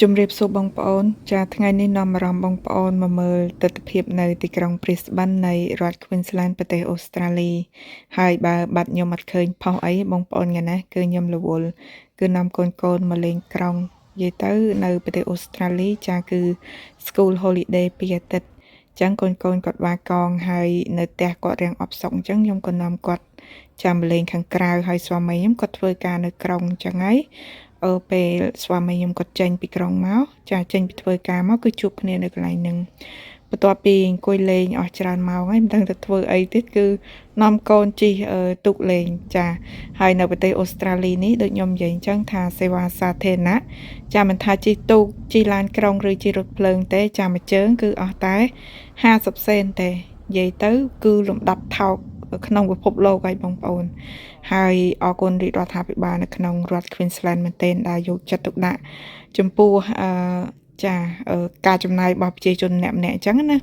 ជំរាបសួរបងប្អូនចាថ្ងៃនេះនាំអារម្មណ៍បងប្អូនមកមើលទស្សនភាពនៅទីក្រុង Brisbane នៃរដ្ឋ Queensland ប្រទេសអូស្ត្រាលីហើយបើបាត់ខ្ញុំអត់ឃើញផុសអីបងប្អូនថ្ងៃណាគឺខ្ញុំរវល់គឺនាំកូនមកលេងក្រុងនិយាយទៅនៅប្រទេសអូស្ត្រាលីចាគឺ School Holiday ពីអាទិត្យអញ្ចឹងកូនគាត់បានកងហើយនៅផ្ទះគាត់រៀងអបសុកអញ្ចឹងខ្ញុំក៏នាំគាត់ចាំលេងខាងក្រៅហើយស្វាមីខ្ញុំគាត់ធ្វើការនៅក្រុងអញ្ចឹងហើយពេលស្វាមីខ្ញុំគាត់ចេញពីក្រុងមកចាចេញពីធ្វើការមកគឺជួបគ្នានៅកន្លែងហ្នឹងបន្ទាប់ពីអង្គុយលេងអស់ច្រើនម៉ោងហើយមិនដឹងទៅធ្វើអីទៀតគឺនាំកូនជិះទូកលេងចាហើយនៅប្រទេសអូស្ត្រាលីនេះដូចខ្ញុំនិយាយអញ្ចឹងថាសេវាសាធារណៈចាមិនថាជិះទូកជិះឡានក្រុងឬជិះរថភ្លើងទេចាមួយជើងគឺអស់តែ50សេនទេនិយាយទៅគឺលំដាប់ថោកក្នុងពិភពលោកហើយបងប្អូនហើយអរគុណរាជរដ្ឋាភិបាលនៅក្នុងរដ្ឋ Queensland មែនទែនដែលយកចិត្តទុកដាក់ចំពោះការចំណាយរបស់ប្រជាជនម្នាក់ៗអញ្ចឹងណា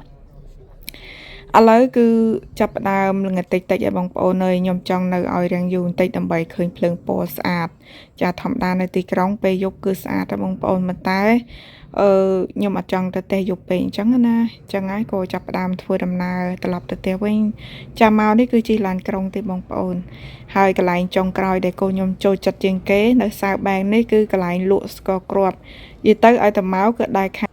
ឥឡូវគឺចាប់ផ្ដើមល្ងិតតិចឲ្យបងប្អូនអើយខ្ញុំចង់នៅឲ្យរាំងយូរបន្តិចដើម្បីឃើញភ្លើងពណ៌ស្អាតចាធម្មតានៅទីក្រុងពេលយប់គឺស្អាតតែបងប្អូនប៉ុន្តែខ្ញុំអត់ចង់ទៅផ្ទះយប់ពេកអញ្ចឹងណាអញ្ចឹងហើយក៏ចាប់ផ្ដើមធ្វើដំណើរត្រឡប់ទៅផ្ទះវិញចាំមកនេះគឺជិះឡានក្រុងទេបងប្អូនហើយកន្លែងចុងក្រោយដែលកូនខ្ញុំចូលចិត្តជាងគេនៅសៅបែងនេះគឺកន្លែងលក់ស្ករគ្រាប់និយាយទៅឲ្យតែមកគឺដែរខា